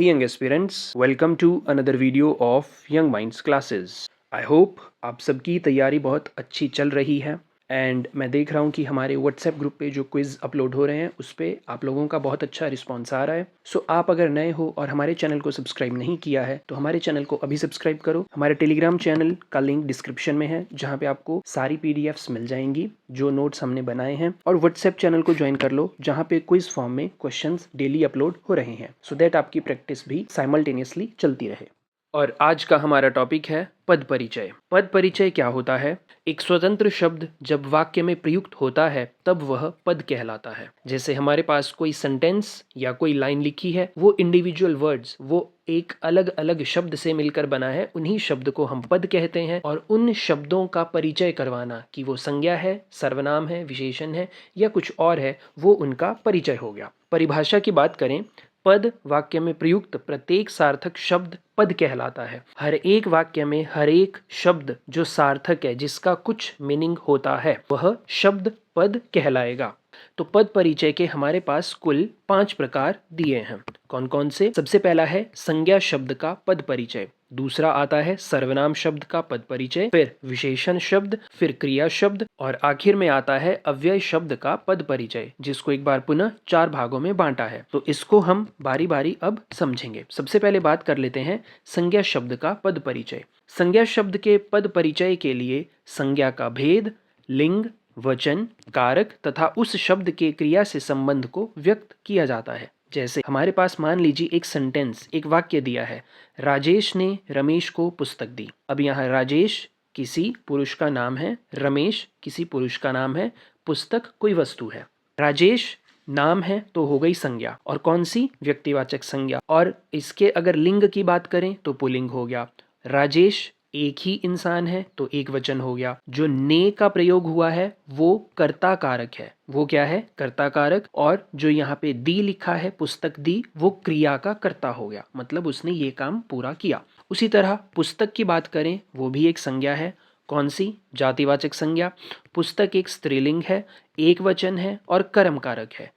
Hey young aspirants, welcome to another video of Young Minds classes. I hope आप सबकी तैयारी बहुत अच्छी चल रही है एंड मैं देख रहा हूँ कि हमारे व्हाट्सएप ग्रुप पे जो क्विज़ अपलोड हो रहे हैं उस पर आप लोगों का बहुत अच्छा रिस्पॉन्स आ रहा है। सो आप अगर नए हो और हमारे चैनल को सब्सक्राइब नहीं किया है तो हमारे चैनल को अभी सब्सक्राइब करो। हमारे टेलीग्राम चैनल का लिंक डिस्क्रिप्शन में है जहाँ पे आपको सारी PDFs मिल जाएंगी जो नोट्स हमने बनाए हैं, और व्हाट्सएप चैनल को ज्वाइन कर लो जहाँ पे क्विज फॉर्म में क्वेश्चंस डेली अपलोड हो रहे हैं, सो दैट आपकी प्रैक्टिस भी साइमल्टेनियसली चलती रहे। और आज का हमारा टॉपिक है पद परिचय। पद परिचय क्या होता है? एक स्वतंत्र शब्द जब वाक्य में प्रयुक्त होता है तब वह पद कहलाता है। जैसे हमारे पास कोई सेंटेंस या कोई लाइन लिखी है, वो इंडिविजुअल वर्ड्स वो एक अलग अलग शब्द से मिलकर बना है, उन्हीं शब्द को हम पद कहते हैं। और उन शब्दों का परिचय करवाना कि वो संज्ञा है, सर्वनाम है, विशेषण है या कुछ और है, वो उनका परिचय हो गया। परिभाषा की बात करें, पद वाक्य में प्रयुक्त प्रत्येक सार्थक शब्द पद कहलाता है। हर एक वाक्य में हर एक शब्द जो सार्थक है, जिसका कुछ मीनिंग होता है, वह शब्द पद कहलाएगा। तो पद परिचय के हमारे पास कुल 5 प्रकार दिए हैं। कौन कौन से? सबसे पहला है संज्ञा शब्द का पद परिचय, दूसरा आता है सर्वनाम शब्द का पद परिचय, फिर विशेषण शब्द, फिर क्रिया शब्द, और आखिर में आता है अव्यय शब्द का पद परिचय, जिसको एक बार पुनः 4 भागों में बांटा है। तो इसको हम बारी बारी अब समझेंगे। सबसे पहले बात कर लेते हैं संज्ञा शब्द का पद परिचय। संज्ञा शब्द के पद परिचय के लिए संज्ञा का भेद, लिंग, वचन, कारक तथा उस शब्द के क्रिया से संबंध को व्यक्त किया जाता है। जैसे हमारे पास मान लीजिए एक सेंटेंस, एक वाक्य दिया है, राजेश ने रमेश को पुस्तक दी। अब यहाँ राजेश किसी पुरुष का नाम है, रमेश किसी पुरुष का नाम है, पुस्तक कोई वस्तु है। राजेश नाम है तो हो गई संज्ञा, और कौन सी? व्यक्तिवाचक संज्ञा। और इसके अगर लिंग की बात करें तो पुल्लिंग हो गया। राजेश एक ही इंसान है तो एक वचन हो गया। जो ने का प्रयोग हुआ है वो कर्ता कारक है। वो क्या है? कर्ता कारक। और जो यहाँ पे दी लिखा है, पुस्तक दी, वो क्रिया का कर्ता हो गया, मतलब उसने ये काम पूरा किया। उसी तरह पुस्तक की बात करें, वो भी एक संज्ञा है। कौन सी? जातिवाचक संज्ञा। पुस्तक एक स्त्रीलिंग है, एक वचन है और कर्म कारक है।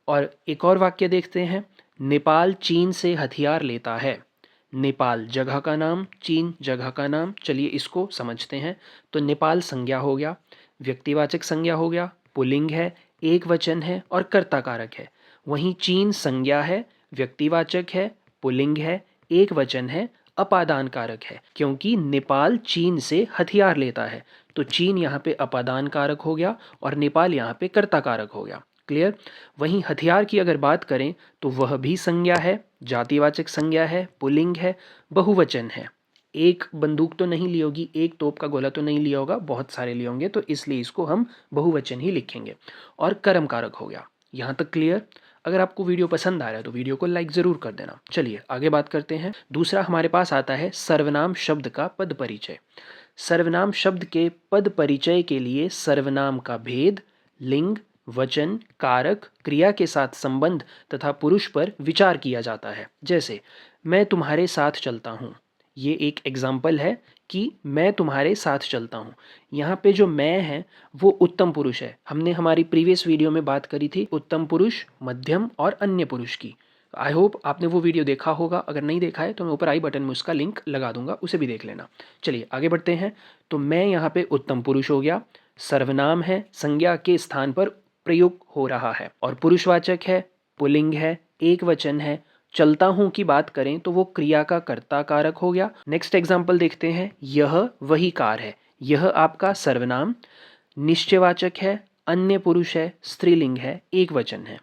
और एक और वाक्य देखते हैं, नेपाल चीन से हथियार लेता है। नेपाल जगह का नाम, चीन जगह का नाम। चलिए इसको समझते हैं। तो नेपाल संज्ञा हो गया, व्यक्तिवाचक संज्ञा हो गया, पुल्लिंग है, एक वचन है और कर्ता कारक है। वहीं चीन संज्ञा है, व्यक्तिवाचक है, पुल्लिंग है, एक वचन है, अपादान कारक है, क्योंकि नेपाल चीन से हथियार लेता है। तो चीन यहाँ पे अपादान कारक हो गया और नेपाल यहाँ पे कर्ता कारक हो गया। क्लियर? वहीं हथियार की अगर बात करें तो वह भी संज्ञा है, जातिवाचक संज्ञा है, पुल्लिंग है, बहुवचन है। एक बंदूक तो नहीं ली होगी, एक तोप का गोला तो नहीं लिया होगा, बहुत सारे लिए होंगे, तो इसलिए इसको हम बहुवचन ही लिखेंगे। और कर्म कारक हो गया। यहाँ तक क्लियर? अगर आपको वीडियो पसंद आ रहा है तो वीडियो को लाइक ज़रूर कर देना। चलिए आगे बात करते हैं। दूसरा हमारे पास आता है सर्वनाम शब्द का पद परिचय। सर्वनाम शब्द के पद परिचय के लिए सर्वनाम का भेद, लिंग, वचन, कारक, क्रिया के साथ संबंध तथा पुरुष पर विचार किया जाता है। जैसे मैं तुम्हारे साथ चलता हूँ, ये एक एग्जाम्पल है कि मैं तुम्हारे साथ चलता हूँ। यहाँ पे जो मैं है वो उत्तम पुरुष है। हमने हमारी प्रीवियस वीडियो में बात करी थी उत्तम पुरुष, मध्यम और अन्य पुरुष की। आई होप आपने वो वीडियो देखा होगा। अगर नहीं देखा है तो मैं ऊपर आई बटन में उसका लिंक लगा दूंगा, उसे भी देख लेना। चलिए आगे बढ़ते हैं। तो मैं यहाँ पे उत्तम पुरुष हो गया, सर्वनाम है, संज्ञा के स्थान पर प्रयोग हो रहा है, और पुरुषवाचक है, पुल्लिंग है, एक वचन है। चलता हूं की बात करें तो वो क्रिया का कर्ता कारक हो गया। नेक्स्ट एग्जांपल देखते हैं, यह वही कार है। यह आपका सर्वनाम, निश्चयवाचक है, अन्य पुरुष है, स्त्रीलिंग है, एक वचन है।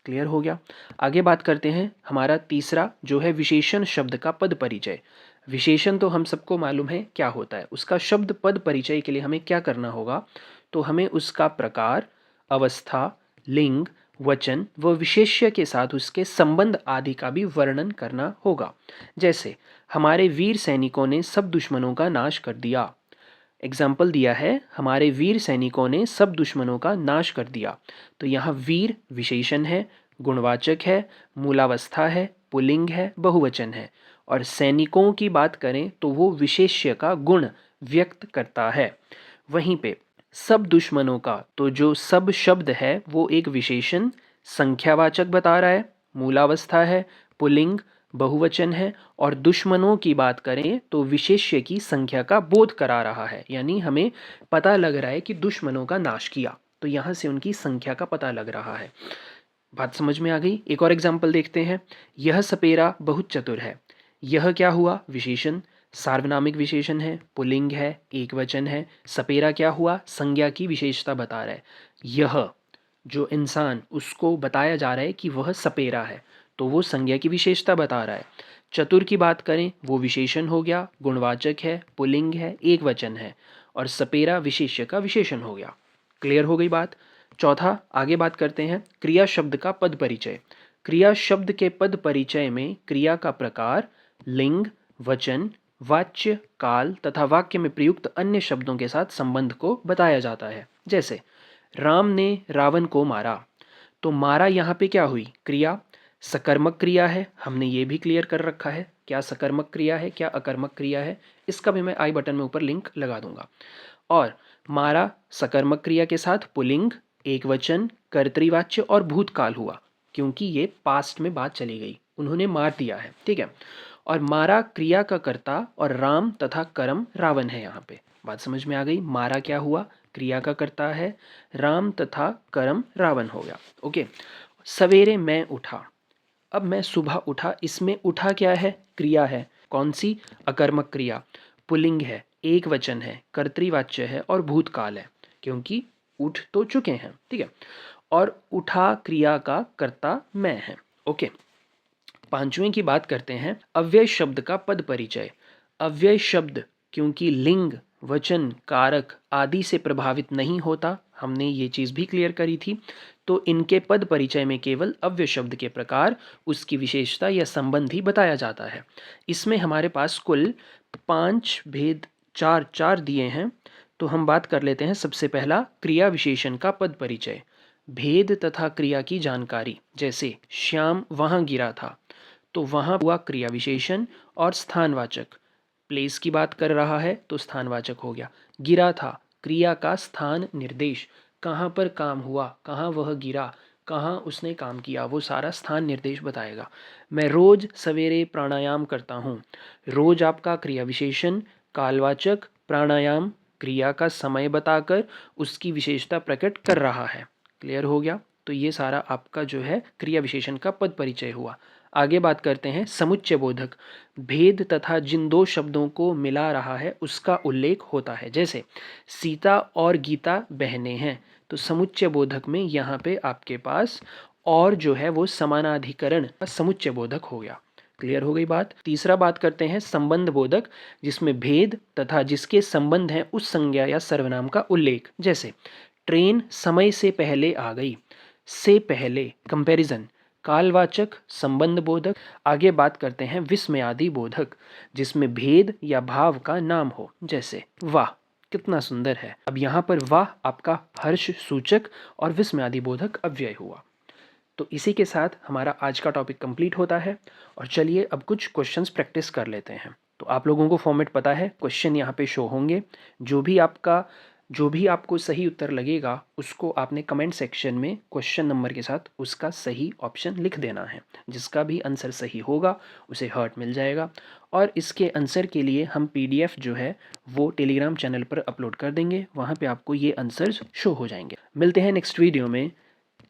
क्लियर हो गया? आगे बात करते हैं। हमारा तीसरा जो है विशेषण शब्द का पद परिचय। विशेषण तो हम सबको मालूम है क्या होता है। उसका शब्द पद परिचय के लिए हमें क्या करना होगा? तो हमें उसका प्रकार, अवस्था, लिंग, वचन व विशेष्य के साथ उसके संबंध आदि का भी वर्णन करना होगा। जैसे हमारे वीर सैनिकों ने सब दुश्मनों का नाश कर दिया। एग्जाम्पल दिया है, हमारे वीर सैनिकों ने सब दुश्मनों का नाश कर दिया। तो यहाँ वीर विशेषण है, गुणवाचक है, मूलावस्था है, पुल्लिंग है, बहुवचन है। और सैनिकों की बात करें तो वो विशेष्य का गुण व्यक्त करता है। वहीं पे सब दुश्मनों का, तो जो सब शब्द है वो एक विशेषण, संख्यावाचक बता रहा है, मूलावस्था है, पुल्लिंग, बहुवचन है, और दुश्मनों की बात करें तो विशेष्य की संख्या का बोध करा रहा है, यानी हमें पता लग रहा है कि दुश्मनों का नाश किया, तो यहाँ से उनकी संख्या का पता लग रहा है। बात समझ में आ गई। एक और एग्जाम्पल देखते हैं। यह सपेरा बहुत चतुर है। यह क्या हुआ? विशेषण, सार्वनामिक विशेषण है, पुल्लिंग है, एक वचन है। सपेरा क्या हुआ? संज्ञा की विशेषता बता रहा है। यह जो इंसान, उसको बताया जा रहा है कि वह सपेरा है, तो वो संज्ञा की विशेषता बता रहा है। चतुर की बात करें, वो विशेषण हो गया, गुणवाचक है, पुल्लिंग है, एक वचन है, और सपेरा विशेष्य का विशेषण हो गया। क्लियर हो गई बात। चौथा, आगे बात करते हैं क्रिया शब्द का पद परिचय। क्रिया शब्द के पद परिचय में क्रिया का प्रकार, लिंग, वचन, वाच्य, काल तथा वाक्य में प्रयुक्त अन्य शब्दों के साथ संबंध को बताया जाता है। जैसे राम ने रावण को मारा, तो मारा यहाँ पे क्या हुई? क्रिया, सकर्मक क्रिया है, हमने ये भी क्लियर कर रखा है क्या सकर्मक क्रिया है क्या अकर्मक क्रिया है। इसका भी मैं आई बटन में ऊपर लिंक लगा दूंगा। और मारा सकर्मक क्रिया के साथ पुल्लिंग, एक वचन, कर्तृवाच्य और भूतकाल हुआ, क्योंकि ये पास्ट में बात चली गई, उन्होंने मार दिया है, ठीक है। और मारा क्रिया का कर्ता और राम तथा करम रावण है। यहाँ पे बात समझ में आ गई। मारा क्या हुआ? क्रिया का कर्ता है, राम तथा करम रावण हो गया। ओके। सवेरे मैं उठा, अब मैं सुबह उठा, इसमें उठा क्या है? क्रिया है। कौन सी? अकर्मक क्रिया, पुल्लिंग है, एक वचन है, कर्तृवाच्य है और भूतकाल है, क्योंकि उठ तो चुके हैं, ठीक है। और उठा क्रिया का कर्ता मैं है। ओके। पांचवें की बात करते हैं, अव्यय शब्द का पद परिचय। अव्यय शब्द क्योंकि लिंग, वचन, कारक आदि से प्रभावित नहीं होता, हमने ये चीज़ भी क्लियर करी थी, तो इनके पद परिचय में केवल अव्यय शब्द के प्रकार, उसकी विशेषता या संबंध ही बताया जाता है। इसमें हमारे पास कुल 5 भेद, चार चार दिए हैं, तो हम बात कर लेते हैं। सबसे पहला, क्रिया विशेषण का पद परिचय, भेद तथा क्रिया की जानकारी। जैसे श्याम वहाँ गिरा था, तो वहाँ हुआ क्रिया विशेषण और स्थानवाचक। प्लेस की बात कर रहा है तो स्थानवाचक हो गया। गिरा था, क्रिया का स्थान निर्देश, कहाँ पर काम हुआ, कहाँ वह गिरा, कहाँ उसने काम किया, वो सारा स्थान निर्देश बताएगा। मैं रोज सवेरे प्राणायाम करता हूँ, रोज आपका क्रिया विशेषण, कालवाचक, प्राणायाम क्रिया का समय बताकर उसकी विशेषता प्रकट कर रहा है। क्लियर हो गया। तो ये सारा आपका जो है क्रिया विशेषण का पद परिचय हुआ। आगे बात करते हैं समुच्चय बोधक। भेद तथा जिन दो शब्दों को मिला रहा है उसका उल्लेख होता है। जैसे सीता और गीता बहनें हैं, तो समुच्चय बोधक में यहाँ पे आपके पास और जो है वो समानाधिकरण का समुच्चय बोधक हो गया। क्लियर हो गई बात। तीसरा बात करते हैं संबंध बोधक, जिसमें भेद तथा जिसके संबंध हैं उस संज्ञा या सर्वनाम का उल्लेख। जैसे ट्रेन समय से पहले आ गई, से पहले कंपैरिजन, कालवाचक, संबंध बोधक। आगे बात करते हैं विस्मयादि बोधक, जिसमें भेद या भाव का नाम हो। जैसे वाह कितना सुंदर है, अब यहाँ पर वाह आपका हर्ष सूचक और विस्मयादि बोधक अव्यय हुआ। तो इसी के साथ हमारा आज का टॉपिक कंप्लीट होता है। और चलिए अब कुछ क्वेश्चंस प्रैक्टिस कर लेते हैं। तो आप लोगों को फॉर्मेट पता है, क्वेश्चन यहाँ पे शो होंगे। जो भी आपको सही उत्तर लगेगा उसको आपने कमेंट सेक्शन में क्वेश्चन नंबर के साथ उसका सही ऑप्शन लिख देना है। जिसका भी आंसर सही होगा उसे हार्ट मिल जाएगा। और इसके आंसर के लिए हम PDF जो है वो टेलीग्राम चैनल पर अपलोड कर देंगे, वहाँ पे आपको ये आंसर्स शो हो जाएंगे। मिलते हैं नेक्स्ट वीडियो में।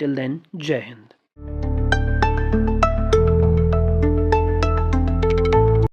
टिल देन, जय हिंद।